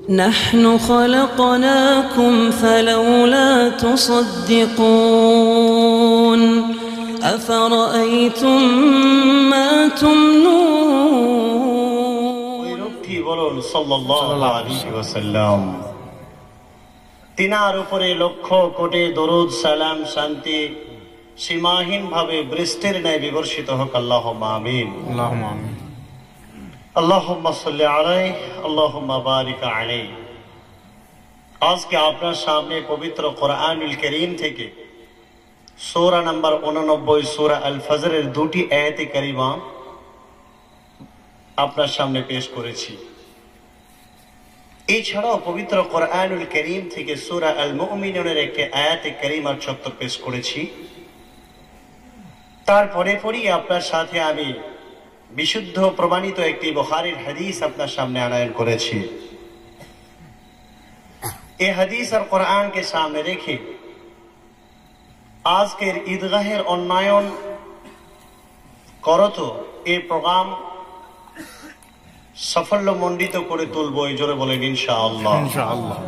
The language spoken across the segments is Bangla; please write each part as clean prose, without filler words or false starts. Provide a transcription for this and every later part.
نحن خلقناكم فلولا تصدقون أفرأيتم ما تمنون বলুন সাল্লাল্লাহু আলাইহি ওয়াসাল্লাম। তিনার উপরে লক্ষ কোটি দরুদ সালাম শান্তি সীমাহীন ভাবে বৃষ্টির ন্যায় বিবর্ষিত হোক। আল্লাহুম্মা আমিন। আল্লাহুম্মা আমিন। আল্লাহুম্মা সাল্লি আলাইহি আল্লাহুম্মা বারিক আলাইহি। আজকে আপনার সামনে পবিত্র কোরআনুল কারীম থেকে সূরা নাম্বার 89 সূরা আল ফজরের দুটি আয়াতে কারিমা আপনার সামনে পেশ করেছি। এছাড়াও পবিত্র কোরআনুল কারীম থেকে সূরা আল মুমিনুনের একটি আয়াতে কারিমার চত্বর পেশ করেছি। তারপরে পরই আপনার সাথে আমি বিশুদ্ধ প্রমাণিত একটি বুখারীর হাদিস আপনার সামনে আনয়ন করেছি। এই হাদিস আর কোরআনকে সামনে রেখে আজকের ঈদগাহের উন্নয়ন করত এই প্রোগ্রাম সাফল্যমণ্ডিত করে তুলবো, এই জোরে বলেন ইনশাআল্লাহ। ইনশাআল্লাহ।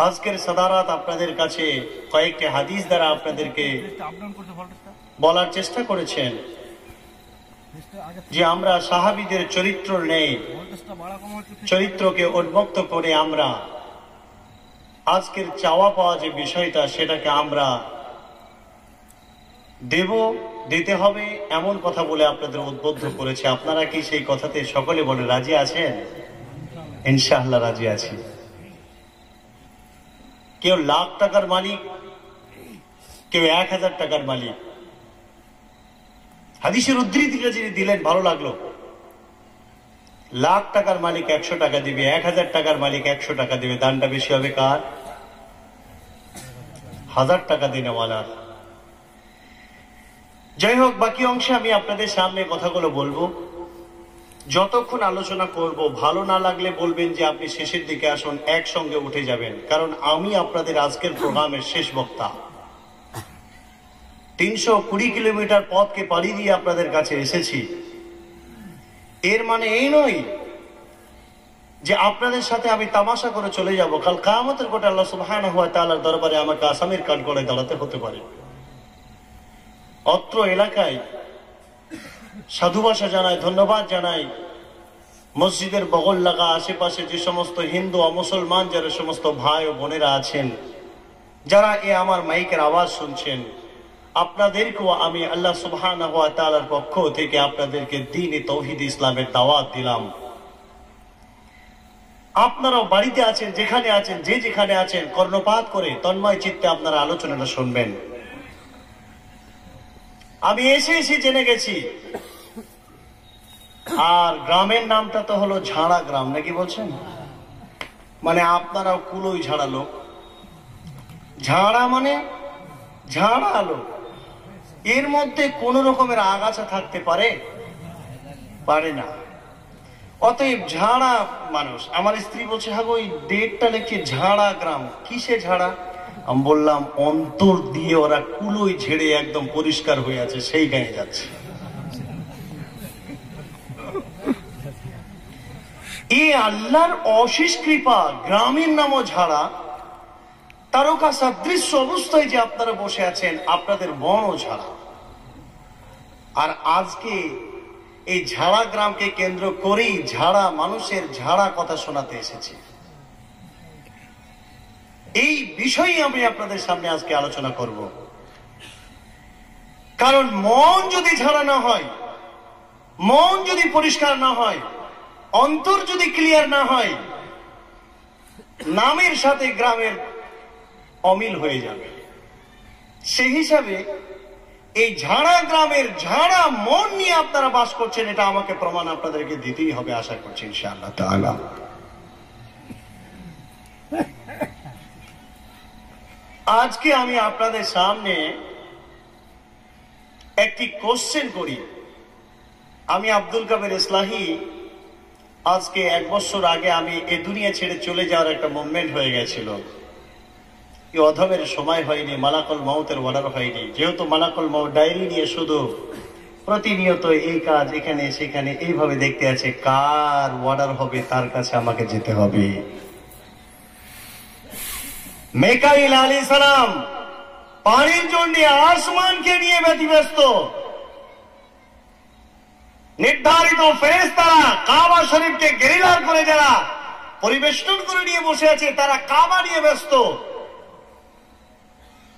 আজকের সাদারাত আপনাদের কাছে কয়েকটি হাদিস দ্বারা আপনাদেরকে বলার চেষ্টা করেছেন যে আমরা সাহাবীদের চরিত্র নেই, চরিত্রকে উন্মুক্ত করে আমরা আজকের চাওয়া পাওয়া যে বিষয়টা সেটাকে আমরা দিতে হবে এমন কথা বলে আপনাদের উদ্বুদ্ধ করেছে। আপনারা কি সেই কথাতে সকলে বলে রাজি আছেন? ইনশাআল্লাহ রাজি আছি। কেউ লাখ টাকার মালিক, কেউ 1000 টাকার মালিক। হাদিসের উদ্ধৃতিটা যিনি দিলেন ভালো লাগলো। লাখ টাকার মালিক 100 টাকা দিবে, 1000 টাকার মালিক 100 টাকা দিবে। দানটা বেশি হবে কার? 1000 টাকা দিনেওয়ালার। যাই হোক, বাকি অংশে আমি আপনাদের সামনে কথাগুলো বলবো। যতক্ষণ আলোচনা করব ভালো না লাগলে বলবেন যে আপনি শেষের দিকে আসুন, একসঙ্গে উঠে যাবেন। কারণ আমি আপনাদের আজকের প্রোগ্রামের শেষ বক্তা। 320 কিলোমিটার পথকে পাড়ি দিয়ে আপনাদের কাছে এসেছি। এর মানে এই নয় যে আপনাদের সাথে আমি তামাশা করে চলে যাব। কাল কিয়ামতের কোটে আল্লাহ সুবহানাহু ওয়া তাআলার দরবারে আমাকে আসামির কাঠগড়ায় দাঁড়াতে হতে পারে। অত্র এলাকায় সাধুবাসা জানাই, ধন্যবাদ জানাই মসজিদের বগল লাগা আশেপাশে যে সমস্ত হিন্দু ও মুসলমান যারা সমস্ত ভাই ও বোনেরা আছেন, যারা আমার মাইকের আওয়াজ শুনছেন, আপনাদেরকেও আমি আল্লাহ সুবহানাহু ওয়া তাআলার পক্ষ থেকে আপনাদেরকে দ্বীন-ই তাওহীদ ইসলামের দাওয়াত দিলাম। আপনারাও বাড়িতে আছেন, যেখানে আছেন, যে যেখানে আছেন, কর্ণপাত করে তন্ময় চিত্তে আপনারা আলোচনাটা শুনবেন। আমি এসে জেনে গেছি আর গ্রামের নামটা তো হলো ঝাড়া গ্রাম, নাকি বলছেন? মানে আপনারাও কুলোই ঝাড়া লোক। ঝাড়া মানে ঝাড়া লোক। এর মধ্যে কোন রকমের আগাছা থাকতে পারে না। অতএব ঝাড়া মানুষ। আমার স্ত্রী বলছে, হ্যাঁ ওই ডেটটা লিখছে ঝাড়া গ্রাম। কিসে ঝাড়া? আমি বললাম অন্তর দিয়ে ওরা কুলোই ঝেড়ে একদম পরিষ্কার হয়ে আছে, সেই গায়ে যাচ্ছে। এই আল্লাহর অশেষ কৃপা। গ্রামের নামও ঝাড়া। তারকা সাদৃশ্য অবস্থায় যে আপনারা বসে আছেন, আপনাদের বনও ঝাড়া। আর আজকে এই ঝাড়া গ্রামকে কেন্দ্র করেই ঝাড়া মানুষের ঝাড়া কথা শোনাতে এসেছি। এই বিষয়ে আমি আপনাদের সামনে আজকে আলোচনা করব। কারণ মন যদি ঝাড়া না হয়, মন যদি পরিষ্কার না হয়, অন্তর যদি ক্লিয়ার না হয়, নামের সাথে গ্রামের অমিল হয়ে যাবে। সেই হিসাবে এই ঝাড়া গ্রামের ঝাড়া মন নিয়ে আপনারা বাস করছেন, এটা আমাকে প্রমাণ আপনাদেরকে দিতেই হবে, আশা করছি ইনশাআল্লাহ তাআলা। আজকে আমি আপনাদের সামনে একটি কোশ্চেন করি। আমি আব্দুল কাদের ইসলাহি আজকে 1 বছর আগে আমি এই দুনিয়া ছেড়ে চলে যাওয়ার একটা মুভমেন্ট হয়ে গেছিল। এই অধমের সময় হয়নি, মালাকুল মউতের অর্ডার হয়নি। যেহেতু মালাকুল মউত ডায়েরি নিয়ে শুধু প্রতিনিয়ত এই কাজ এখানে সেখানে এইভাবে দেখতে আছে, কার অর্ডার হবে তার কাছে আমাকে যেতে হবে। মিকাইল আলাইহিস সালাম পানির জন্য আসমানকে নিয়ে ব্যতিব্যস্ত। নির্ধারিত ফেরেশতারা কাবা শরীফকে ঘেরাও করে যারা পরিবেষ্টন করে নিয়ে বসে আছে, তারা কাবা নিয়ে ব্যস্ত।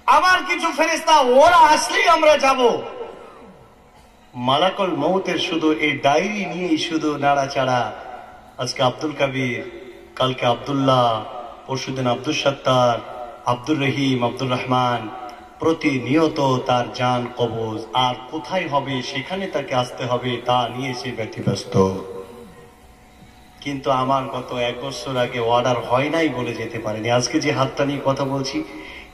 আবার কিছু ফেরেশতা ওরা আসলেই আমরা যাব। মালাকুল মউতের শুধু এই ডায়েরি নিয়েই শুধু নাড়াচাড়া। আজকে আব্দুল কাবির, কালকে আব্দুল্লাহ, পরশুদিন আব্দুল সত্তার, আব্দুর রহিম, আব্দুর রহমান, প্রতিনিয়ত তার জান কবজ। আর কোথায় হবে সেখানে তাকে আসতে হবে, তা নিয়ে সে ব্যতিব্যস্ত। কিন্তু আমার গত 1 বছর আগে অর্ডার হয় নাই বলে যেতে পারেনি। আজকে যে হাতটা নিয়ে কথা বলছি,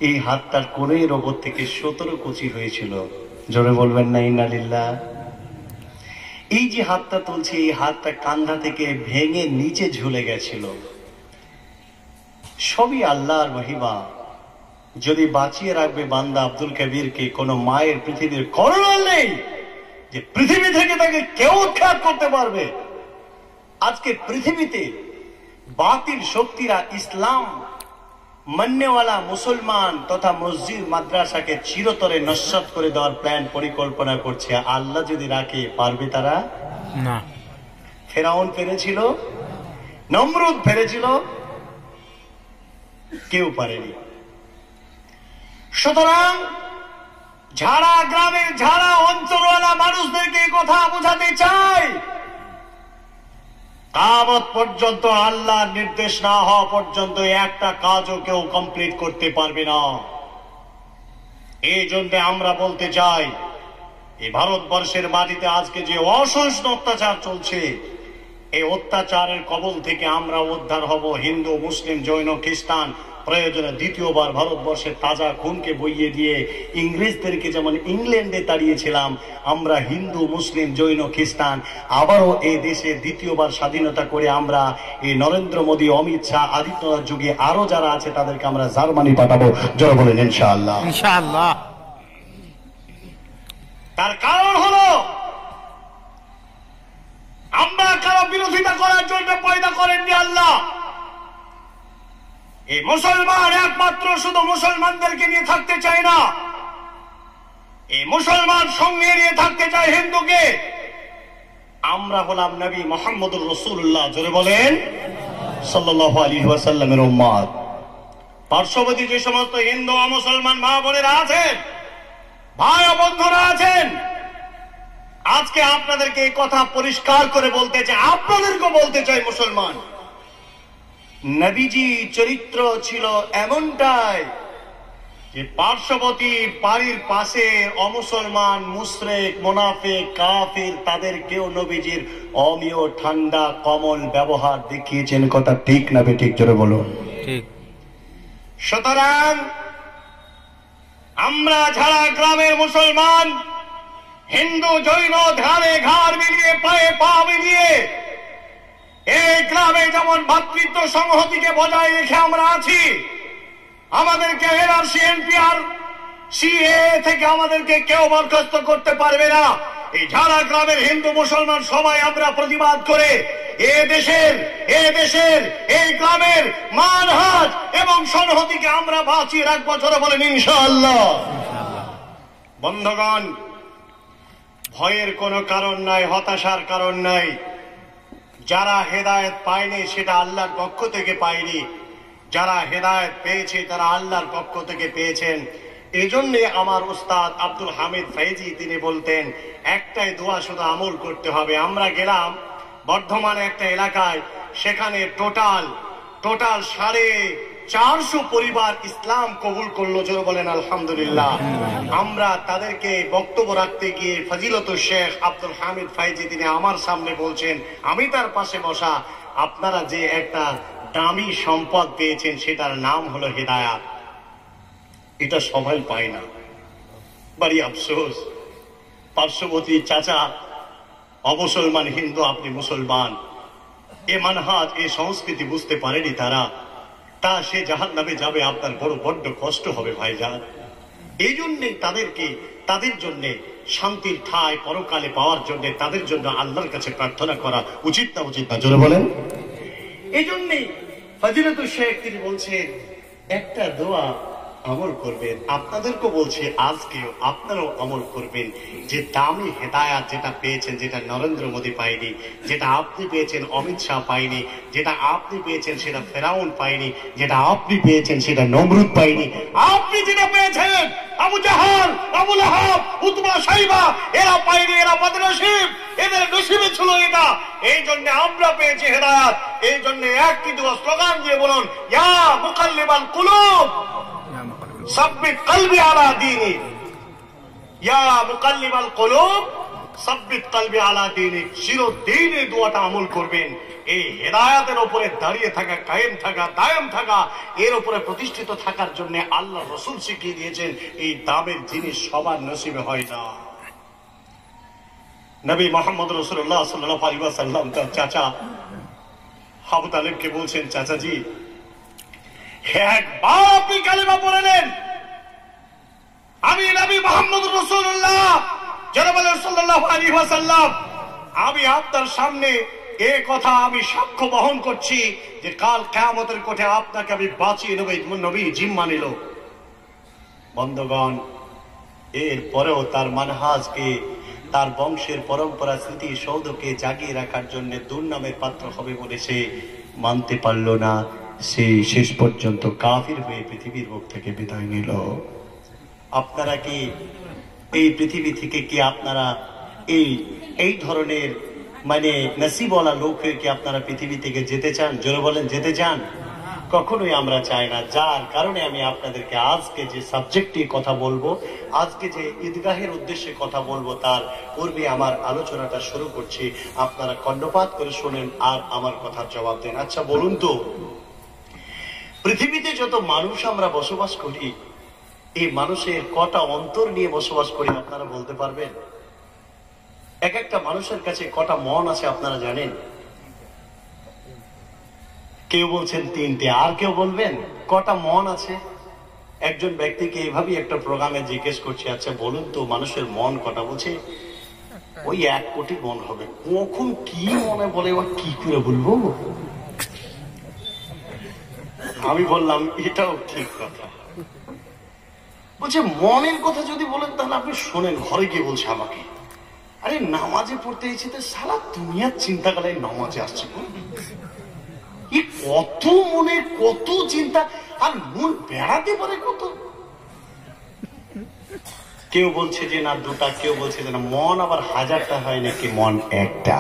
এই হাতটার কোণের ওপর থেকে 17 কুচি হয়েছিল। জোরে বলবেন না ইন্নালিল্লাহ। এই যে হাতটা তুলছি, এই হাতটা কান্ধা থেকে ভেঙে নিচে ঝুলে গেছিল। সবই আল্লাহর মহিমা। যদি বাঁচিয়ে রাখবে বান্দা আব্দুল কবিরকে, কোন মায়ের পৃথিবীর করোনা নেই যে পৃথিবী থেকে তাকে কেউ উৎখাত করতে পারবে। আজকে পৃথিবীতে বাতিল শক্তিরা ইসলাম মান্যওয়ালা মুসলমান তথা মসজিদ মাদ্রাসাকে চিরতরে নস্যাৎ করে দেওয়ার প্ল্যান পরিকল্পনা করছে। আল্লাহ যদি রাখে, পারবে তারা? না। ফেরাউন পেরেছিল, নমরুদ পেরেছিল, কেউ পারেনি। সুতরাং ঝাড়া গ্রামের ঝাড়া অঞ্চলওয়ালা মানুষদেরকে কথা বোঝাতে চাই, কিয়ামত পর্যন্ত আল্লাহর নির্দেশ না হওয়া পর্যন্ত একটা কাজও কেউ কমপ্লিট করতে পারবে না। এই জন্য আমরা বলতে চাই, এই ভারতবর্ষের মাটিতে আজকে যে অসহনীয় অত্যাচার চলছে, এই অত্যাচারের কবল থেকে আমরা উদ্ধার হব। হিন্দু, মুসলিম, জৈন, খ্রিস্টান প্রয়োজনে দ্বিতীয়বার ভারতবর্ষের তাজা খুনকে বইয়ে দিয়ে ইংরেজদেরকে যেমন ইংল্যান্ডে তাড়িয়েছিলাম, আমরা হিন্দু, মুসলিম, জৈন, খ্রিস্টান আবারও এই দেশে দ্বিতীয়বার স্বাধীনতা করে আমরা এই নরেন্দ্র মোদী, অমিত শাহ, আদিত্যনাথ যুগে আরো যারা আছে তাদেরকে আমরা জার্মানি পাঠাবো। জোরে বলেন ইনশাআল্লাহ। ইনশাআল্লাহ। তার কারণ হলো আমরা কারো বিরোধিতা করার জন্য পয়দা করেননি আল্লাহ। এই মুসলমান একমাত্র শুধু মুসলমানদেরকে নিয়ে থাকতে চায় না, এই মুসলমান সঙ্গে নিয়ে থাকতে চায় হিন্দুকে। আমরা হলাম নবী মুহাম্মদুর রাসূলুল্লাহ, জোরে বলেন, সাল্লাল্লাহু আলাইহি ওয়াসাল্লামের উম্মত। পার্শ্ববর্তী যে সমস্ত হিন্দু ও মুসলমান মা বোনেরা আছেন, ভাই ও বন্ধুরা আছেন, আজকে আপনাদেরকে এই কথা পরিষ্কার করে বলতে চাই, আপনাদেরকে বলতে চাই, মুসলমান নবীজি চরিত্র ছিল এমনটাই যে পার্শ্ববর্তী বাড়ির পাশে অমুসলমান, মুশরিক, মুনাফিক, কাফির তাদেরকেও নবীজির অমীয় ঠান্ডা কমল ব্যবহার দেখিয়েছেন। কথা ঠিক না বেঠিক? জোরে বলুন। ঠিক। সুতরাং আমরা যারা গ্রামের মুসলমান, হিন্দু, জৈন ধারে ঘাড় মিলিয়ে পায়ে পা মিলিয়ে এই গ্রামে যেমন ভ্রাতৃত্ব সংহতিকে বজায় রেখে আমরা আছি, আমাদেরকে এনআরসি, এনপিআর, সিএ থেকে আমাদেরকে কেউ বরখাস্ত করতে পারবে না। এই ঝাড়া গ্রামের হিন্দু মুসলমান সবাই আমরা প্রতিবাদ করে এ দেশের এই গ্রামের মানহাজ এবং সংহতিকে আমরা বাঁচিয়ে রাখবো। জোরে বলেন ইনশাআল্লাহ। বন্ধুগণ, ভয়ের কোনো কারণ নাই, হতাশার কারণ নাই। যারা হেদায়েত পায়নি সেটা আল্লাহর পক্ষ থেকে পায়নি, যারা হেদায়েত পেয়েছে তারা আল্লাহর পক্ষ থেকে পেয়েছেন। এই জন্যে আমার উস্তাদ আব্দুল হামিদ ফাইজি তিনি বলতেন, একটাই দোয়া শুধু আমল করতে হবে। আমরা গেলাম বর্ধমানে একটা এলাকায়, সেখানে টোটাল 450 পরিবার ইসলাম কবুল করলো। জোরে বলেন আলহামদুলিল্লাহ। আমরা তাদেরকে বক্তব্য রাখতে গিয়ে ফজিলতুল শেখ আব্দুল হামিদ ফাইজি তিনি আমার সামনে বলছেন, আমি তার পাশে বসা, আপনারা যে একটা দামি সম্পদ পেয়েছেন সেটার নাম হলো হেদায়াত। এটা সবাই পায় না, বড় আফসোস। পার্শ্ববর্তী চাচা অমুসলমান, হিন্দু, আপনি মুসলমান, এ মানহাজ, এ সংস্কৃতি বুঝতে পারেনি তারা, তা সে জাহান্নামে যাবে, আপনার বড় বড্ড কষ্ট হবে ভাইজান। এই জন্যে তাদের জন্যে শান্তির ঠাঁই পরকালে পাওয়ার জন্য তাদের জন্য আল্লাহর কাছে প্রার্থনা করা উচিত না উচিত না? জোরে বলেন। এই জন্যই ফজিলতুল শেখ তিনি বলছেন একটা দোয়া আমল করবেন। আপনাদেরকে বলছে আজকেও আপনারাও আমল করবেন, যে দামি হেদায়াত যেটা পেয়েছেন, যেটা নরেন্দ্র মোদী পায়নি, যেটা আপনি পেয়েছেন অমিত শাহ পায়নি, যেটা আপনি পেয়েছেন সেটা ফেরাউন পায়নি, যেটা আপনি পেয়েছেন সেটা নমরুদ পায়নি, আপনি যেটা পেয়েছেন আবু জাহাল, আবু লাহাব, উতবা, শাইবা এরা পায়নি, এরা বদনসিব, এদের নসিবে ছিল এটা। এই জন্য আমরা পেয়েছি হেদায়াত। এই জন্য একটি দোয়া স্লোগান দিয়ে বলুন, ইয়া মুকাল্লিবাল কুলুব সাব্বিত কলবি আলা দীনিক, ইয়া মুকাল্লিবাল কুলুব সাব্বিত কলবি আলা দীনিক। চিরদিন এই দোয়াটা আমল করবেন। এই হেদায়াতের উপরে দাঁড়িয়ে থাকা, কায়েম থাকা, দায়েম থাকা, এর উপরে প্রতিষ্ঠিত থাকার জন্য আল্লাহ রাসূল শিখিয়ে দিয়েছেন এই দামের জিনিস সবার নসিবে হয় না। নবী মুহাম্মদ রাসূলুল্লাহ সাল্লাল্লাহু আলাইহি ওয়াসাল্লাম তার চাচা আবু তালেবকে বলছেন, চাচাজি একবার আপনি কালিমা পড়ে নেন, আমি নবী মুহাম্মদ রাসূলুল্লাহ সাল্লাল্লাহু আলাইহি ওয়াসাল্লাম আমি আপনার সামনে এই কথা আমি সাক্ষ্য বহন করছি যে কাল কিয়ামতের কোঠে আপনাকে আমি বাঁচিয়ে নেব। নবী জিম্মা নিল। বন্ধুগণ, এর পরেও তার মানহাজকে, তার বংশের পরম্পরা, স্মৃতি সৌধকে জাগিয়ে রাখার জন্য দুর্নামের পাত্র হবে বলে সে মানতে পারল না। সে শেষ পর্যন্ত কাফির হয়ে পৃথিবীর মুখ থেকে বিদায় নিল। আপনারা কি এই পৃথিবী থেকে কি আপনারা এই ধরনের মানে নসিবওয়ালা লোক হয়ে কি আপনারা পৃথিবী থেকে যেতে চান? জোরে বলেন, যেতে চান? কখনোই আমরা চাই না। যার কারণে আমি আপনাদেরকে আজকে যে সাবজেক্টে কথা বলবো, আজকে যে ঈদগাহের উদ্দেশ্যে কথা বলবো, তার পূর্বে আমার আলোচনাটা শুরু করছি। আপনারা কর্ণপাত করে শোনেন আর আমার কথার জবাব দেন। আচ্ছা বলুন তো, পৃথিবীতে যত মানুষ আমরা বসবাস করি, এই মানুষের কটা অন্তর নিয়ে বসবাস করি আপনারা বলতে পারবেন? এক একটা মানুষের কাছে কটা মন আছে আপনারা জানেন? কেউ বলছেন তিনটে, আর কেউ বলবেন কটা মন আছে? একজন ব্যক্তিকে এইভাবেই একটা প্রোগ্রামে জিজ্ঞেস করছে, আচ্ছা বলুন তো মানুষের মন কটা? বলছে ওই 1 কোটি মন হবে। কখন কি মনে বলে বা কি করে বলবো? আমি বললাম এটাও ঠিক কথা। বলছে মনের কথা যদি বলেন তাহলে আপনি শোনেন, ঘরে গিয়ে বলছে আমাকে, আরে নামাজে পড়তে এসেছি তো সারা দুনিয়ার চিন্তা করে নামাজে আসছে। কত মনে কত চিন্তা, আর মন বেড়াতে পারে কত। কেউ বলছে যে না 2টা, কেউ বলছে যে না মন আবার 1000টা হয় নাকি, মন একটা।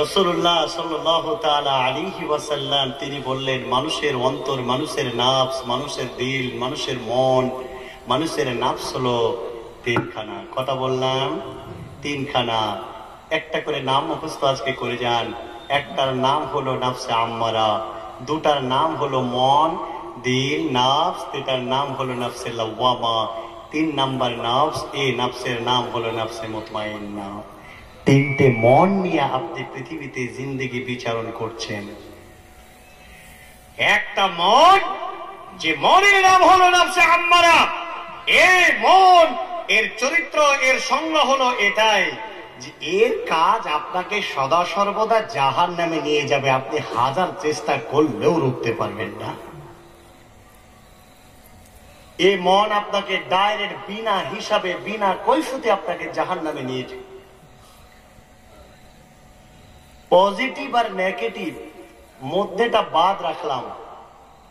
রাসূলুল্লাহ সাল্লাল্লাহু তাআলা আলাইহি ওয়াসাল্লাম তিনি বললেন মানুষের অন্তর, মানুষের নাফস, মানুষের দিল, মানুষের মন, মানুষের নাফস হলো 3খানা। কটা বললাম? 3খানা। একটা করে নাম মুখস্থ আজকে করে যান। একটার নাম হলো নাফসে আম্মারা, 2টার নাম হলো মন, দিল, নাফস, 3টার নাম হলো নাফসে লাওয়ামা, 3 নাম্বার নাফস, এই নাফসের নাম হলো নাফসে মুতমাইন্না। 3টে মন নিয়ে আপনি পৃথিবীতে জিন্দেগি বিচারণ করছেন। একটা মন, যে মনের নাম হলো নাফসে আম্মারা, এই মন, এর চরিত্র, এর সংজ্ঞা হলো এটাই যে এর কাজ আপনাকে সদা সর্বদা জাহান্নামে নিয়ে যাবে। আপনি 1000 চেষ্টা করলেও রুখতে পারবেন না। এই মন আপনাকে ডাইরেক্ট বিনা হিসাবে, বিনা কৈফিয়তে আপনাকে জাহান্নামে নিয়ে যাবে। পজিটিভ আর নেগেটিভ মধ্যেটা বাদ রাখলাম।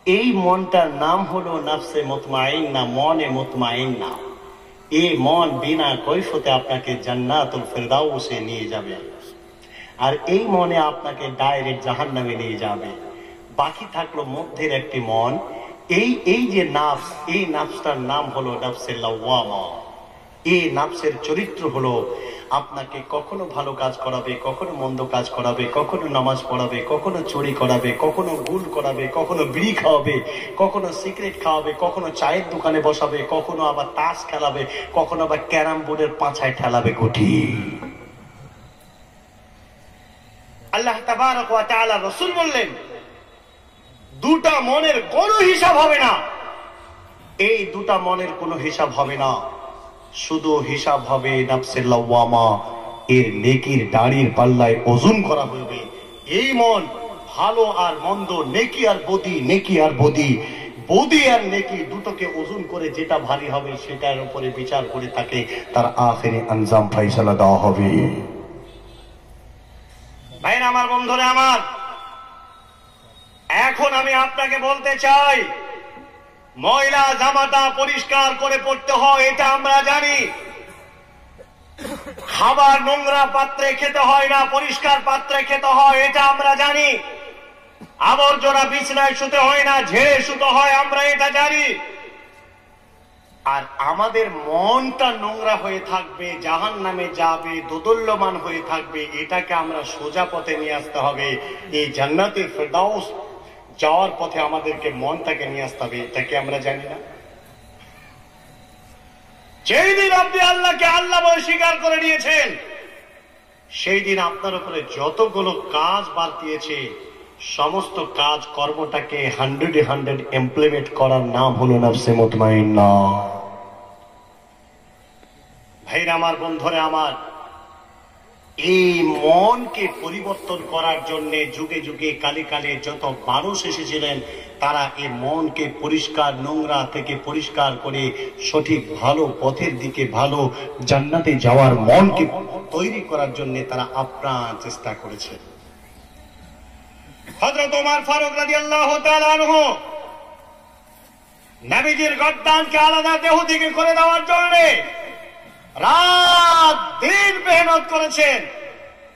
এই মনটার নাম হলো নাফসে মুতমাইন্না, মনে মুতমাইন্না। এই মন বিনা কৈফিয়তে আপনাকে জান্নাতুল ফেরদাউসে নিয়ে যাবে, আর এই মনে আপনাকে ডাইরেক্ট জাহান্নামে নিয়ে যাবে। বাকি থাকলো মধ্যের একটি মন, এই যে নাফস, এই নাফসটার নাম হলো নাফসে লাওয়ামা। এই নাফসের চরিত্র হলো আপনাকে কখনো ভালো কাজ করাবে, কখনো মন্দ কাজ করাবে, কখনো নামাজ পড়াবে, কখনো চুরি করাবে, কখনো গুল করাবে, কখনো বিড়ি খাওয়াবে, কখনো সিগারেট খাওয়াবে, কখনো চায়ের দোকানে বসাবে, কখনো আবার তাস খেলাবে, কখনো আবার ক্যারাম বোর্ডের পাছায় ঠেলাবে গুটি। আল্লাহ তাবারক ওয়া তাআলা রাসূল বললেন 2টা মনের কোনো হিসাব হবে না। এই 2টা মনের কোনো হিসাব হবে না। শুধু হিসাব হবে নাফসে লাওয়ামা, এর নেকির দাড়ির পাল্লায় ওজন করা হবে। এই মন ভালো আর মন্দ, নেকি আর বদি, নেকি আর বদি, বদি আর নেকি দুটোকে ওজন করে যেটা ভারী হবে সেটার উপরে বিচার করে তাকে তার আখেরি আঞ্জাম ফাইসালা দেওয়া হবে। ভাইরা আমার, বন্ধুরা আমার, এখন আমি আপনাকে বলতে চাই, ময়লা জামাটা পরিষ্কার করে পড়তে হয়, এটা আমরা জানি। খাবার নোংরা পাত্রে খেতে হয় না, পরিষ্কার পাত্রে খেতে হয়, এটা আমরা জানি। আবর্জনা বিছানায় শুতে হয় না, ঝেড়ে শুতে হয়, আমরা এটা জানি। আর আমাদের মনটা নোংরা হয়ে থাকবে, জাহান্নামে যাবে, দোদল্যমান হয়ে থাকবে, এটাকে আমরা সোজা পথে নিয়ে আসতে হবে। এই জান্নাতে ফেরদাউস যাওয়ার পথে আমাদেরকে মনটাকে নিয়ে আসতে হবে, এটাকে আমরা জানি না। যেই দিন আপনি আল্লাহকে আল্লাহ বলে স্বীকার করে নিয়েছেন, সেই দিন আপনার উপরে যতগুলো কাজ বাড়তিয়েছে সমস্ত কাজ কর্মটাকে 100% ইমপ্লিমেন্ট করার নাম হলো নফসে মুতমাইন্না। ভাইরা আমার, বন্ধুরা আমার, এই মনকে পরিবর্তন করার জন্য যুগে যুগে কালে কালে যত মানুষ এসেছিলেন, তারা এই মনকে পরিষ্কার নোংরা থেকে পরিষ্কার করে সঠিক ভালো পথের দিকে, ভালো জান্নাতে যাওয়ার মনকে তৈরি করার জন্য তারা আপ্রাণ চেষ্টা করেছে। হযরত ওমর ফারুক রাদিয়াল্লাহু তাআলা আনহু নবীজির গর্দানকে আলাদা দেহ থেকে করে দেওয়ার জন্য রাত দিন মেহনত করেছেন।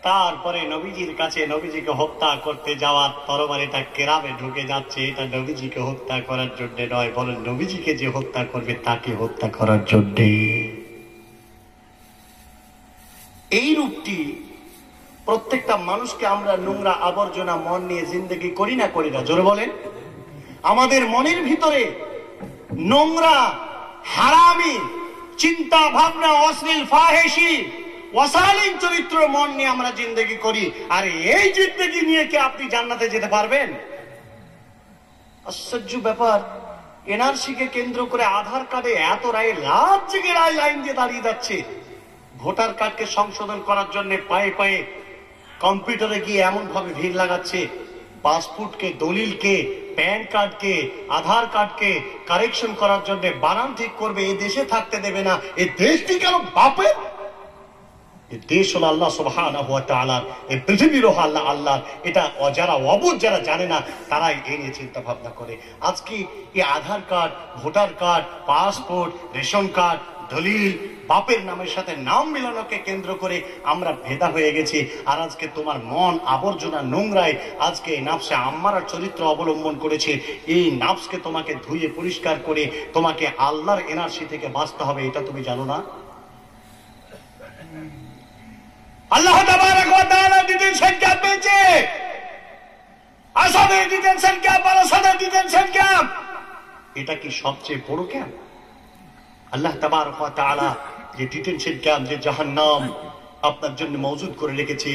তারপরে নবীজির কাছে নবীজিকে হত্যা করতে যাওয়ার তরবারিটা কেরামে ঢুকে যাচ্ছে, এটা নবীজিকে হত্যা করার জন্য নয়, বলেন নবীজিকে যে হত্যা করবে তাকে হত্যা করার জন্য। এই রূপটি প্রত্যেকটা মানুষকে আমরা নোংরা আবর্জনা মন নিয়ে জিন্দেগি করি না, করি না? জোরে বলেন। আমাদের মনের ভিতরে নোংরা হারামি চিন্তা ভাবনা, অশ্লীল ফাহেসি অশালীন চরিত্র মন নিয়ে আমরা জিন্দেগি করি। আর এই জিন্দেগি নিয়ে কি আপনি জান্নাতে যেতে পারবেন? আশ্চর্য ব্যাপার, এনআরসি কে কেন্দ্র করে আধার কার্ডে এত রায়, রাত জেগে রায় লাইন দিয়ে দাঁড়িয়ে যাচ্ছে। ভোটার কার্ডকে সংশোধন করার জন্য পায়ে পায়ে কম্পিউটারে গিয়ে এমন ভাবে ভিড় লাগাচ্ছে, পাসপোর্টকে, দলিলকে, প্যান কার্ডকে, আধার কার্ডকে কারেকশন করার জন্য বানান ঠিক করবে, এই দেশে থাকতে দেবে না। এই দেশটি কেন বাপের? এই দেশ হলো আল্লাহ সুবহানাহু ওয়া তাআলার, এই পৃথিবীর আল্লাহ আল্লাহর। এটা যারা অবুঝ, যারা জানে না, তারাই এই নিয়ে চিন্তা ভাবনা করে। আজকে এই Aadhaar card, voter card, passport, ration card, দলিল, বাপের নামের সাথে নাম মিলানোকে কেন্দ্র করে আমরা ভেদা হয়ে গেছি। আর আজকে তোমার মন আবর্জনা নোংরায় আজকে নাফসে আম্মারার চরিত্র অবলম্বন করেছে। এই নাফসকে তোমাকে ধুয়ে পরিষ্কার করে তোমাকে আল্লাহর এনআরসি থেকে বাঁচতে হবে, এটা তুমি জানো না? আল্লাহ তাবারাক ওয়া তাআলা ডিটেনশন ক্যাম্প পেয়েছে, আসামের ডিটেনশন ক্যাম্প, আসামের ডিটেনশন ক্যাম্প, এটা কি সবচেয়ে বড় ক্যাম্প? আল্লাহ তাবারাক ওয়া তাআলা যে ডিটেনশন ক্যাম্প, যে জাহান্নাম আপনার জন্য মজুদ করে রেখেছে,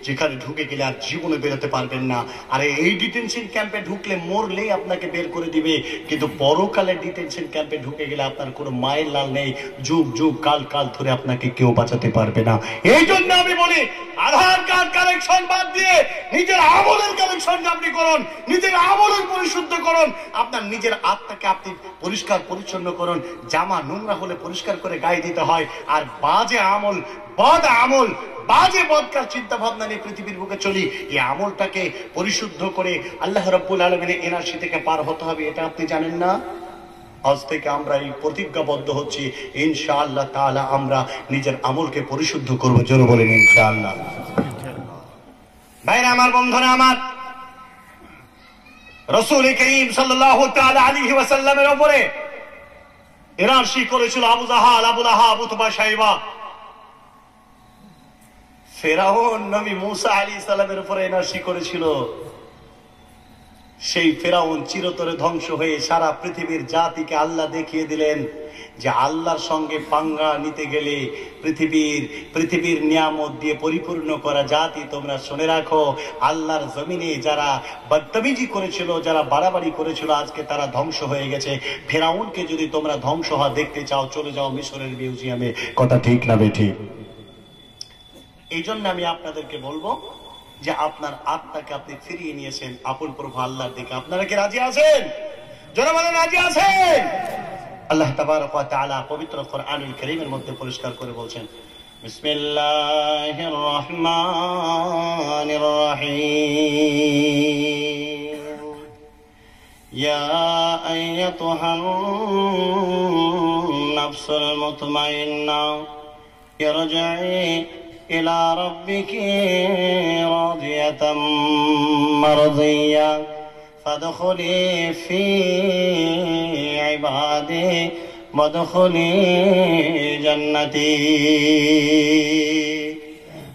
যেখানে ঢুকে গেলে আর জীবনে বেরোতে পারবেন না। আরে এই ডিটেনশন ক্যাম্পে ঢুকলে মরলেই আপনাকে বের করে দিবে, কিন্তু পরকালের ডিটেনশন ক্যাম্পে ঢুকে গেলে আপনার কোনো মায়ের লাল নেই, যুগ যুগ কাল কাল ধরে আপনাকে কেউ বাঁচাতে পারবে না। এই জন্য আমি বলি, আধার কার্ড কালেকশন বাদ দিয়ে নিজের আমলের কালেকশন আপনি করুন, নিজের আমলের পরিশুদ্ধ করুন, আপনার নিজের আত্মাকে আপনি পরিষ্কার পরিচ্ছন্ন করুন। জামা নোংরা হলে পরিষ্কার করে গায়ে দিতে হয়। আর বাজে আমল, বদ আমল, বাজে বদকার চিন্তা ভাবনা নিয়ে পৃথিবীর বুকে চলি, এই আমলটাকে পরিশুদ্ধ করে আল্লাহ রাব্বুল আলামিনের এনআরসি থেকে পার হতে হবে, এটা আপনি জানেন না? আজ থেকে আমরা এই প্রতিজ্ঞাবদ্ধ হচ্ছি, ইনশাআল্লাহ তাআলা আমরা নিজের আমলকে পরিশুদ্ধ করব। জোরে বলেন ইনশাআল্লাহ। ভাইরা আমার, বন্ধুরা আমার, রাসূল করিম সাল্লাল্লাহু তাআলা আলাইহি ওয়াসাল্লামের উপরে এনআরসি করেছিল আবু জাহাল, আবু লাহাব, উতবা, শাইবা। ফেরাউন নবী মুসা আলাইহিস সালামের উপরে এনআরসি করেছিল। সেই ফেরাউন চিরতরে ধ্বংস হয়ে সারা পৃথিবীর জাতিকে আল্লাহ দেখিয়ে দিলেন যে আল্লাহর সঙ্গে পাঙ্গা নিতে গেলে পৃথিবীর নিয়ামত দিয়ে পরিপূর্ণ করা জাতি তোমরা শুনে রাখো, আল্লাহর জমিনে যারা বদতমিজি করেছিল, যারা বাড়াবাড়ি করেছিল, আজকে তারা ধ্বংস হয়ে গেছে। ফেরাউনকে যদি তোমরা ধ্বংস হওয়া দেখতে চাও, চলে যাও মিশরের মিউজিয়ামে। কথা ঠিক না বেঠিক? এই জন্য আমি আপনাদেরকে বলবো যে আপনার আত্মাকে আপনি ফিরিয়ে নিয়েছেন আপন প্রভু আল্লাহর দিকে। আপনারা কি রাজি আছেন? যারা বলেন রাজি আছেন। আল্লাহ তাবারক ওয়া তাআলা পবিত্র কোরআনুল কারীমের মধ্যে পরিষ্কার করে বলছেন, বিসমিল্লাহির রহমানির রহিম, ইয়া আইয়াতুহান নাফসুল মুতমাইন্না ইরজি'i ইলা রাব্বিকি রাদিয়াতাম মারদিয়া ফাদখুলি ফি ইবাদি ওয়াদখুলি জান্নাতি।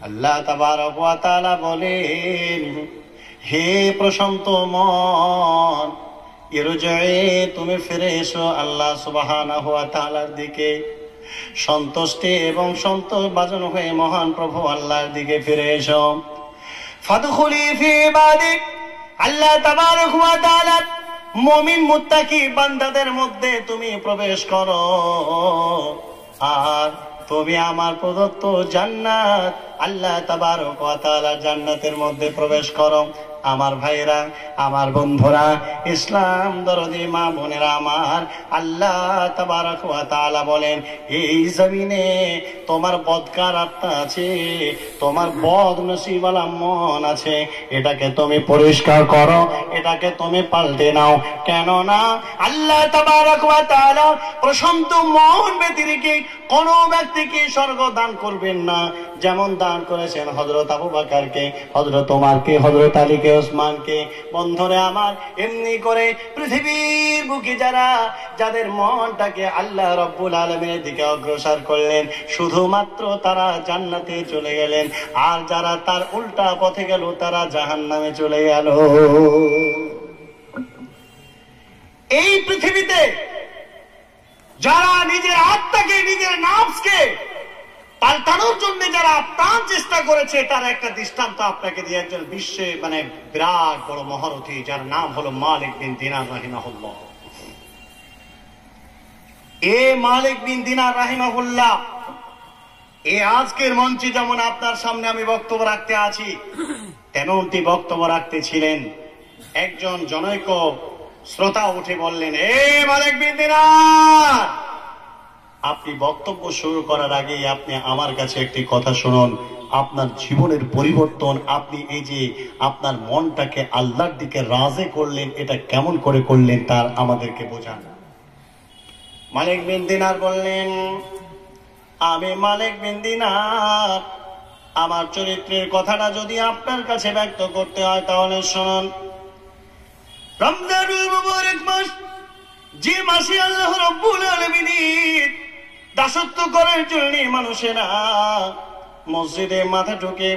আল্লাহ তাবারক ওয়া তাআলা বলেন, হে প্রশান্ত মন, ইরজি'i, তুমি ফিরে এসো আল্লাহ সুবহানাহু ওয়া তাআলার দিকে, সন্তুষ্টি এবং সন্তোষভাজন হয়ে মহান প্রভু আল্লাহর দিকে ফিরে এসো। ফাদখুলি ফি ইবাদি, আল্লাহ তাবারক ওয়া তাআলা মুমিন মুত্তাকি বান্দাদের মধ্যে তুমি প্রবেশ করো, আর তুমি আমার প্রদত্ত জান্নাত আল্লাহ তাবারক ওয়া তাআলা জান্নাতের মধ্যে প্রবেশ করো। আমার ভাইরা, আমার বন্ধুরা, ইসলাম দরদি মা বোনেরা আমার, আল্লাহ তাবারক ওয়া তাআলা বলেন, এই জমিনে তোমার বদকার আত্মা আছে, তোমার বদনসিবওয়ালা মন আছে, এটাকে তুমি পরিষ্কার করো, এটাকে তুমি পাল্টে নাও। কেননা আল্লাহ তাবারক ওয়া তাআলা প্রশান্ত মন ব্যতিরেকে কোন ব্যক্তিকে স্বর্গ দান করবেন না। যেমন দান করেছেন হযরত আবু বকরকে, হযরত ওমরকে, হযরত আলীকে, ওসমানকে। বন্ধুরে আমার, এমনি করে পৃথিবীর বুকে যাদের মনটাকে আল্লাহ রাব্বুল আলামিনের দিকে অগ্রসর করলেন, শুধুমাত্র তারা জান্নাতে চলে গেলেন, আর যারা তার উল্টা পথে গেল তারা জাহান্নামে চলে গেল। এই পৃথিবীতে যারা নিজের আত্মাকে, নিজের নাফসকে পাল্টানোর জন্য যারা প্রাণ চেষ্টা করেছে, তার একটা দৃষ্টান্ত আপনাকে দিয়ে, একজন বিশ্বে বিরাট বড় মহারথী, যার নাম হলো মালিক বিন দিনার রাহিমাহুল্লাহ। মালিক বিন দিনার রাহিমাহুল্লাহ আজকের মঞ্চে যেমন আপনার সামনে আমি বক্তব্য রাখতে আছি, তেমনটি বক্তব্য রাখতে ছিলেন। একজন জনৈক শ্রোতা উঠে বললেন, মালিক বিন দিনার, আপনি বক্তব্য শুরু করার আগে আপনি আমার কাছে একটি কথা শুনুন। আপনার জীবনের পরিবর্তন, আপনি এই যে আপনার মনটাকে আল্লাহর দিকে রাজে করলেন, এটা কেমন করে করলেন তার আমাদেরকে বোঝান। মালিক বিন দিনার বললেন, আমি মালিক বিন দিনার, আমার চরিত্রের কথাটা যদি আপনার কাছে ব্যক্ত করতে হয় তাহলে শুনুন। রমজানুল মুবারক মাস, যে মাসে আল্লাহ রাব্বুল আলামিনের দাসত্ব করার জন্য মানুষেরা মসজিদে মাথা ঠুকে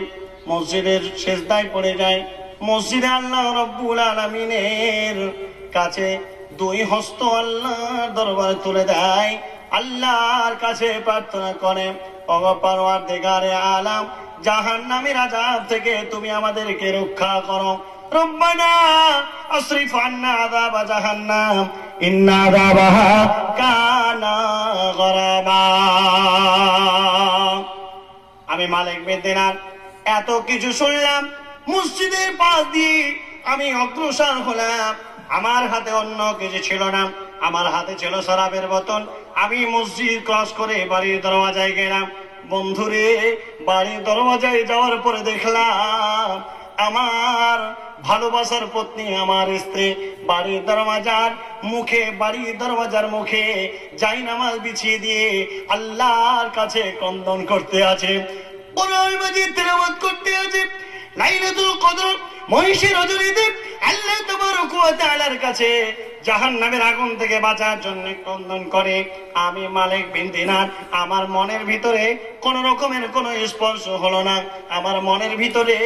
মসজিদের সিজদায় পড়ে যায়, মসজিদে আল্লাহ রাব্বুল আলামিনের কাছে দুই হস্ত আল্লাহর দরবারে তুলে দেয়, আল্লাহর কাছে প্রার্থনা করে, ওগো পরওয়ারদিগারে আলাম, জাহান্নামের আযাব থেকে তুমি আমাদেরকে রক্ষা করো। রব্বানা আসরিফ আন্না আযাবা জাহান্নাম ইন্না আযাবাহা কানা গরাবা। আমি মালিক বিন দিনার এত কিছু শুনলাম, মসজিদের পাশ দিয়ে আমি অগ্রসর হলাম। আমার হাতে অন্য কিছু ছিল না, আমার হাতে ছিল শরাবের বোতল। আমি মসজিদ ক্রস করে বাড়ির দরওয়াজায় গেলাম। বন্ধুরে, বাড়ির দরওয়াজায় যাওয়ার পরে দেখলাম আমার ভালোবাসার পত্নী, আমার স্ত্রী বাড়ির দরওয়াজার মুখে জায়নামাজ বিছিয়ে দিয়ে আল্লাহর কাছে ক্রন্দন করতে আছে, কোরআন মাজিদ তেলাওয়াত করতে আছে। লাইলাতুল কদর, মহিষী রজনীতে আল্লাহ তাবারক ওয়া তাআলার কাছে জাহান্নামের আগুন থেকে বাঁচার জন্য ক্রন্দন করে। আমি মালিক বিন দিনার, আমার মনের ভিতরে কোন রকমের কোন স্পর্শ হলো না, আমার মনের ভিতরে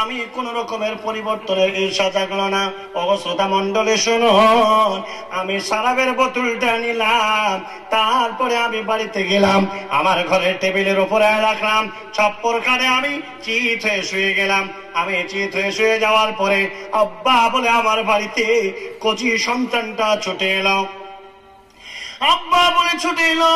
আমি কোন রকমের পরিবর্তনের ঈর্ষা জাগলো না। ও শ্রোতা মণ্ডলী শুনুন, আমি শরাবের বোতলটা নিলাম, তারপরে আমি বাড়িতে গেলাম, আমার ঘরের টেবিলের উপরে রাখলাম, চপ্পর কাটে আমি চিত হয়ে শুয়ে গেলাম। আমি চিত হয়ে শুয়ে যাওয়ার পরে আব্বা বলে আমার বাড়িতে কচি সন্তানটা ছুটে এলো। আব্বা বলে ছুটে এলো,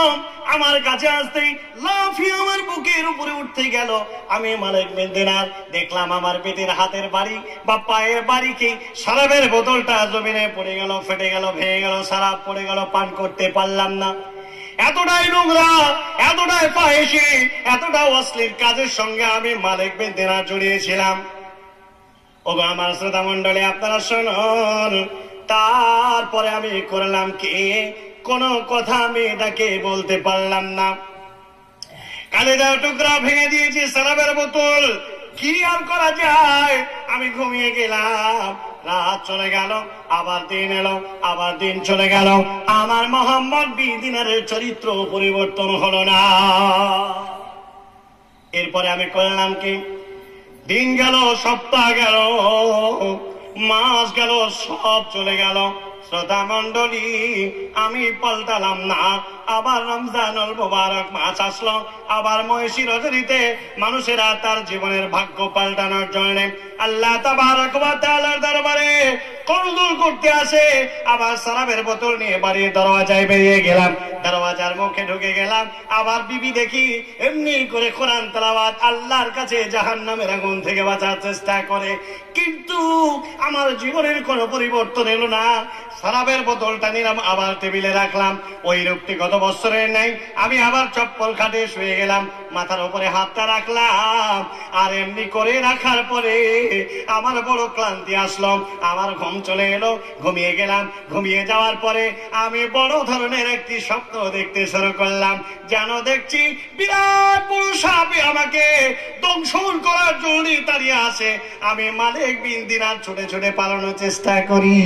আমার কাছে আসতেই লাফিয়ে আমার বুকের উপরে উঠতে গেল। আমি মালিক বিন দিনার দেখলাম আমার পেটের হাতের বাড়ি বা পায়ের বাড়ি কি শরাবের বোতলটা জমিনে পড়ে গেল, ফেটে গেল, ভেঙে গেল, শরাব পড়ে গেল, পান করতে পারলাম না। এতটাই নোংরা, এতটাই ফাহিশি, এতটা অশ্লীল কাজের সঙ্গে আমি মালিক বিন দিনার জড়িয়েছিলাম। ওগো আমার শ্রোতা মণ্ডলী, আপনারা শুনুন, তারপরে আমি করলাম কি, কোন কথা আমি এটাকে বলতে পারলাম না। কালিদার টুকরা ভেঙে দিয়েছি, শরাবের বোতল, কি আর করা যায়। আমি ঘুমিয়ে গেলাম, রাত চলে গেল, আবার দিন এলো, আবার দিন চলে গেল, আমার মোহাম্মদ বিন দিনারের চরিত্র পরিবর্তন হলো না। এরপরে আমি করলাম কি, দিন গেল, সপ্তাহ গেল, মাস গেল, সব চলে গেল। শ্রোতা মণ্ডলী, আমি পাল্টালাম না। আবার রমজানুল মুবারক মাস আসলো, আবার মহিষী রজনীতে মানুষেরা তার জীবনের ভাগ্য পাল্টানোর জন্য আল্লাহ তাবারক ওয়া তাআলার দরবারে করদুল করতে আসে। আবার শরাবের বোতল নিয়ে বাড়ির দরওয়াজায় বেরিয়ে গেলাম, দরওয়াজার মুখে ঢুকে গেলাম, আবার বিবি দেখি এমনি করে কোরআন তেলাওয়াত, আল্লাহর কাছে জাহান্নামের আগুন থেকে বাঁচার চেষ্টা করে। কিন্তু আমার জীবনের কোনো পরিবর্তন এলো না। শরাবের বোতলটা নিলাম, আবার টেবিলে রাখলাম, ওই রূপটি গত বছরের নাই। আমি আবার চপ্পল খাটে শুয়ে গেলাম, মাথার উপরে হাতটা রাখলাম, আর এমনি করে রাখার পরে আমার বড় ক্লান্তি আসলো, আমার ঘুম চলে এলো, ঘুমিয়ে গেলাম। ঘুমিয়ে যাওয়ার পরে আমি বড় ধরনের একটি স্বপ্ন দেখতে শুরু করলাম, যেন দেখছি বিরাট বড় সাপ আমাকে দংশন করার জন্য দাঁড়িয়ে আসে। আমি মালিক বিন দিনার ছুটে ছুটে পালানোর চেষ্টা করি,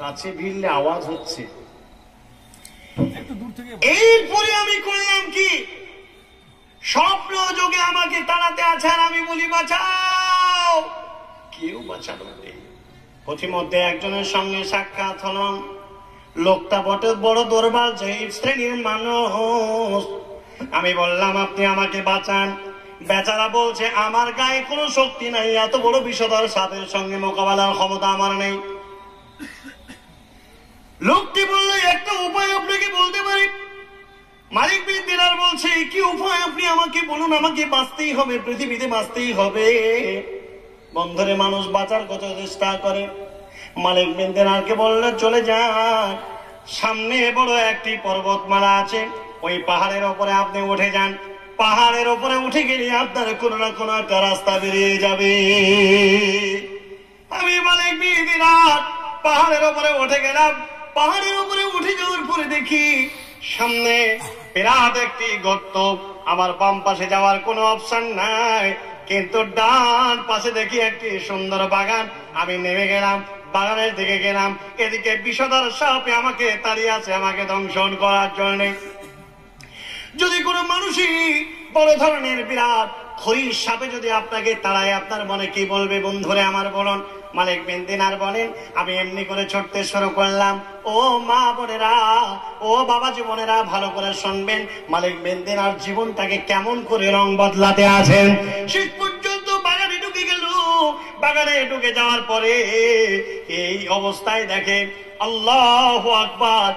কাছে ভিড়লে আওয়াজ হচ্ছে। এরপরে আমি করলাম কি, স্বপ্ন যোগে আমাকে তাড়াতে আছে, আর আমি বলি বাঁচাও, কেউ বাঁচানো নেই। পথিমধ্যে একজনের সঙ্গে সাক্ষাৎ হলো, লোকটা বটে বড় দুর্বল শ্রেণীর মানুষ। আমি বললাম আপনি আমাকে বাঁচান। বেচারা বলছে আমার গায়ে কোনো শক্তি নাই, এত বড় বিষধর সাপের সঙ্গে মোকাবেলার ক্ষমতা আমার নেই। লোকটি বলল একটা উপায় আপনাকে বলতে পারি। মালিক বিন দিনার বলছে কি উপায় আপনি আমাকে বলুন, আমাকে বাঁচতেই হবে, পৃথিবীতে বাঁচতেই হবে। বন্ধরে মানুষ বাঁচার কত চেষ্টা করে। মালিক বিন দিনারকে বললে চলে যান, সামনে বড় একটি পর্বতমালা আছে, ওই পাহাড়ের ওপরে আপনি উঠে যান। পাহাড়ের ওপরে উঠে গেলে আপনার কোনো না কোনো একটা রাস্তা বেরিয়ে যাবে। আমি মালিক বিন দিনার পাহাড়ের ওপরে উঠে গেলাম। পাহাড়ের উপরে উঠে যাওয়ার পরে দেখি সামনে বিরাট একটি গর্ত। আমার বাম পাশে যাওয়ার কোনো অপশন নাই, কিন্তু ডান পাশে দেখি একটি সুন্দর বাগান। আমি নেমে গেলাম, বাগানের দিকে গেলাম। এদিকে বিষধর সাপে আমাকে তাড়িয়ে আছে, আমাকে দংশন করার জন্য। যদি কোনো মানুষই বড় ধরনের বিরাট খরির সাপে যদি আপনাকে তাড়ায়, আপনার মনে কি বলবে বন্ধুরে আমার বলুন। মালিক বিন দিনার বলেন আমি এমনি করে ছুটতে শুরু করলাম। ও মা বোনেরা, ও বাবা জীবনেরা, ভালো করে শুনবেন, মালিক বিন দিনার জীবনটাকে কেমন করে রং বদলাতে আছেন। শেষ পর্যন্ত বাগানে ঢুকে গেল। বাগানে ঢুকে যাওয়ার পরে এই অবস্থায় দেখে আল্লাহু আকবার,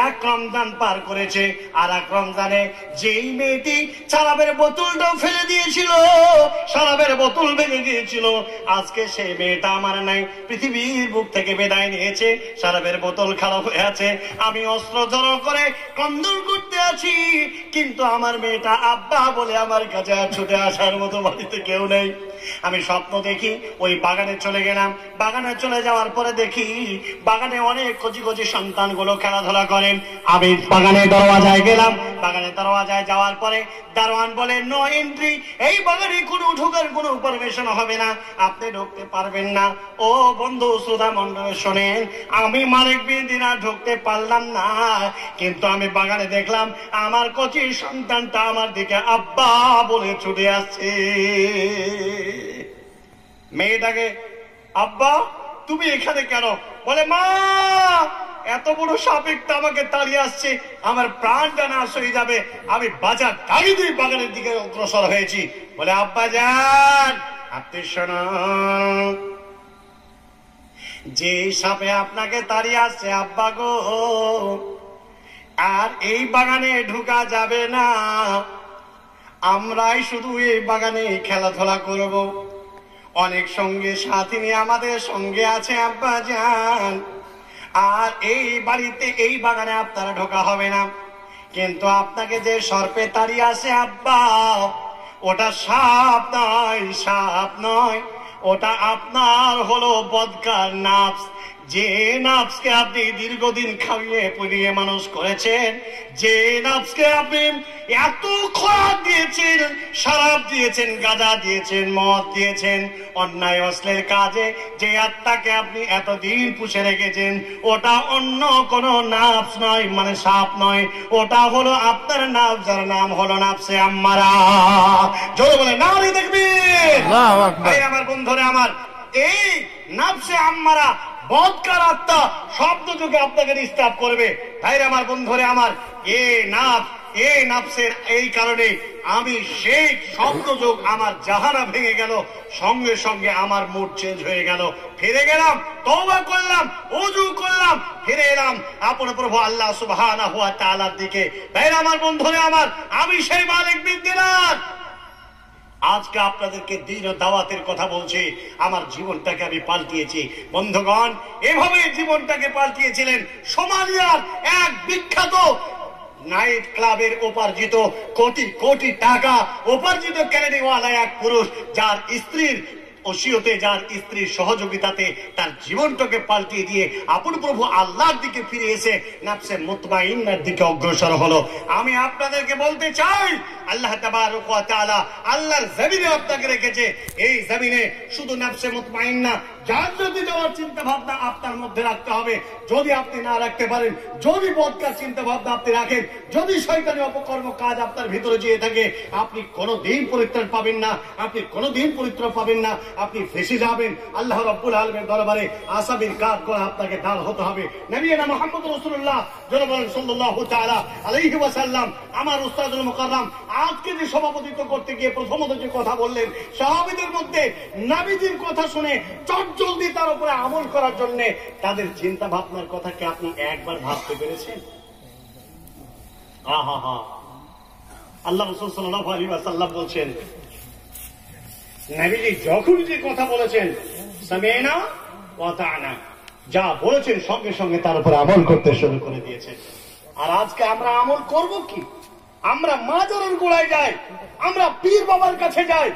এক রমজান পার করেছে, আর এক রমজানে যেই মেয়েটি শরাবের বোতলটাও ফেলে দিয়েছিল, শরাবের বোতল ভেঙে গিয়েছিল, আজকে সেই মেয়েটা আমার নাই, পৃথিবীর বুক থেকে বিদায় নিয়েছে। শরাবের বোতল খারাপ হয়ে আছে, আমি অস্ত্র জড়ো করে কন্দল করতে আছি, কিন্তু আমার মেয়েটা আব্বা বলে আমার কাছে ছুটে আসার মতো বাড়িতে কেউ নেই। আমি স্বপ্ন দেখি ওই বাগানে চলে গেলাম। বাগানে চলে যাওয়ার পরে দেখি বাগানে অনেক কচি কচি সন্তানগুলো খেলাধুলা করেন। আমি বাগানের দরওয়াজায় গেলাম, বাগানে দরওয়াজায় যাওয়ার পরে দারোয়ান বলে নো এন্ট্রি, এই বাগানে কোনো ঢোকার কোনো পারমিশন হবে না, আপনি ঢুকতে পারবেন না। ও বন্ধু শ্রোতা মণ্ডলী শোনেন, আমি মালিক বিন দিনার ঢুকতে পারলাম না, কিন্তু আমি বাগানে দেখলাম আমার কচি সন্তানটা আমার দিকে আব্বা বলে ছুটে আসছে। মেয়েটাকে, আব্বা তুমি এখানে কেন? বলে মা এত বড় সাপেকটা আমাকে তাড়িয়ে আসছে, আমার প্রাণটা নাশ হয়ে যাবে, আমি বাজার গাড়ি দিয়ে বাগানের দিকে অগ্রসর হয়েছি। বলে আব্বা যান আপনি শোনুন, যে সাপে আপনাকে তাড়িয়ে আসছে আব্বা গো, আর এই বাগানে ঢুকা যাবে না, আমরাই শুধু এই বাগানে খেলাধুলা করব, অনেক সঙ্গে সাথী নিয়ে আমাদের সঙ্গে আছে আব্বা যান, আর এই বাড়িতে এই বাগানে আপনারা ঢোকা হবে না। কিন্তু আপনাকে যে সর্পে তাড়িয়ে আসে আব্বা, ওটা সাপ নয়, সাপ নয়, ওটা আপনার হলো বদকার নাফস, যে নাফসকে আপনি দীর্ঘদিন খাইয়ে পুড়িয়ে মানুষ করেছেন, যে নাফসকে আপনি এত খোরাক দিয়েছেন, শরাব দিয়েছেন, গাঁজা দিয়েছেন, মদ দিয়েছেন, অন্যায় অশ্লীল কাজে যে আত্মাকে আপনি এতদিন পুষে রেখেছেন, ওটা অন্য কোনো নাফস নয়, মানে সাপ নয়, ওটা হলো আপনার নাফস, যার নাম হলো নাফসে আম্মারা। জোরে বলে নারী দেখবি আমার বন্ধুরে আমার, এই নাফসে আম্মারা বদকার আত্মা শব্দ যুগে আপনাকে ডিস্টার্ব করবে। তাই আমার বন্ধুরে আমার, এই নাফসের এই কারণে আমি সেই শব্দ যোগ আমার জাহানা ভেঙে গেল, সঙ্গে সঙ্গে আমার মুড চেঞ্জ হয়ে গেল, ফিরে গেলাম, তওবা করলাম, ওযু করলাম, ফিরে এলাম আপন প্রভু আল্লাহ সুবহানাহু ওয়া তাআলার দিকে। তাই আমার বন্ধুরে আমার, আমি সেই মালিক বিন দিনার আজকে আপনাদেরকে দিন ও দাওয়াতের কথা বলছি, আমার জীবনটাকে আমি পাল্টিয়েছি। বন্ধুগণ, এভাবে জীবনটাকে পাল্টিয়েছিলেন সোমালিয়ার এক বিখ্যাত নাইট ক্লাবের উপার্জিত কোটি কোটি টাকা উপার্জিত ক্যানাডিওয়ালা এক পুরুষ, যার স্ত্রীর ওসিয়তে, যার স্ত্রীর সহযোগিতাতে তার জীবনটাকে পাল্টিয়ে দিয়ে আপন প্রভু আল্লাহর দিকে ফিরে এসে নাফসে মুতমাইন্নার দিকে অগ্রসর হলো। আমি আপনাদেরকে বলতে চাই, আল্লাহ তাবারক ওয়া তাআলা আল্লাহর জমিনে আপনাকে রেখেছে, এই জমিনে শুধু নাফসে মুতমাইন্না জান্নাতে যাওয়ার চিন্তা ভাবনা আপনার মধ্যে রাখতে হবে। যদি আপনি না রাখতে পারেন, যদি বদকার চিন্তা ভাবনা আপনি রাখেন, যদি শয়তানি অপকর্ম কাজ আপনার ভিতরে যেয়ে থাকে, আপনি কোনোদিন পরিত্রাণ পাবেন না, আপনি কোনোদিন পরিত্রাণ পাবেন না, আপনি ফেসে যাবেন। আল্লাহ রাব্বুল আলামিনের দরবারে আসামির কাজ করা আপনাকে দাঁড় হতে হবে। নবিয়ানা মুহাম্মদ রাসূলুল্লাহ সাল্লাল্লাহু তাআলা আলাইহি ওয়াসাল্লাম, আমার উস্তাদুল মুকাররম, আজকে যে সভাপতিত্ব করতে গিয়ে প্রথমত যে কথা বললেন, সাহাবীদের মধ্যে নবীজির কথা শুনে চটজলদি তার উপরে আমল করার জন্য তাদের চিন্তা ভাবনার কথা কি আপনি একবার ভাবতে পেরেছেন? আল্লাহ রাসূল সাল্লাল্লাহু আলাইহি ওয়াসাল্লাম বলছেন, নবীজি যখন যে কথা বলেছেন, সামি'না ওয়া আতা'না, যা বলেছেন সঙ্গে সঙ্গে তার উপর আমল করতে শুরু করে দিয়েছেন। আর আজকে আমরা আমল করব কি? আমরা মাজারের গোড়ায় যাই, আমরা পীর বাবার কাছে যাই,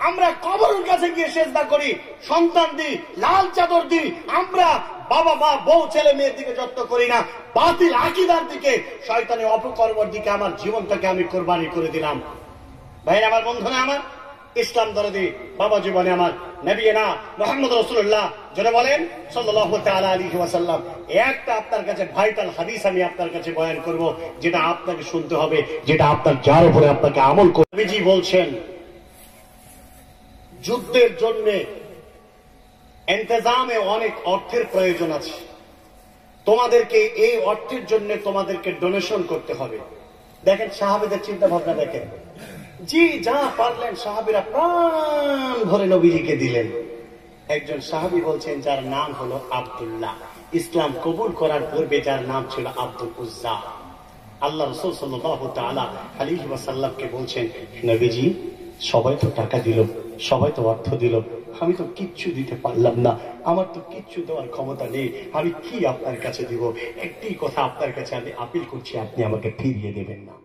আমরা কবরের কাছে গিয়ে সেজদা করি, সন্তান দিই, লাল চাদর দিই, আমরা বাবা মা বউ ছেলে মেয়ের দিকে যত্ন করি না, বাতিল আকীদার দিকে, শয়তানি অপকর্মের দিকে আমার জীবনটাকে আমি কোরবানি করে দিলাম। ভাই আমার, বন্ধুরা আমার, ইসলাম দরদি বাবা জীবনে আমার নবিয়ানা মুহাম্মদ রাসূলুল্লাহ যারা বলেন সাল্লাল্লাহু তাআলা আলাইহি ওয়াসাল্লাম, একটা আপনার কাছে ভাইটাল হাদিস আমি আপনার কাছে বয়ান করব, যেটা আপনাকে শুনতে হবে, যেটা আপনার যার উপরে আপনাকে আমল করতে। নবীজি বলছেন, যুদ্ধের জন্য ইন্তজামে অনেক অর্থের প্রয়োজন আছে, তোমাদেরকে এই অর্থের জন্য তোমাদেরকে ডোনেশন করতে হবে। দেখেন সাহাবীদের চিন্তা ভাবনা দেখেন, জি যা পারলেন সাহাবীরা প্রাণ ভরে নবীজিকে দিলেন। একজন সাহাবী বলছেন, যার নাম হলো আব্দুল্লাহ, ইসলাম কবুল করার পূর্বে যার নাম ছিল আব্দুল উজ্জা। আল্লাহ রাসূল সাল্লাল্লাহু তাআলা আলাইহি ওয়াসাল্লামকে বলছেন, নবীজি সবাই তো টাকা দিল, সবাই তো অর্থ দিল, আমি তো কিচ্ছু দিতে পারলাম না, আমার তো কিচ্ছু দেওয়ার ক্ষমতা নেই, আমি কি আপনার কাছে দিব? একটি কথা আপনার কাছে আমি আপিল করছি, আপনি আমাকে ফিরিয়ে দেবেন না।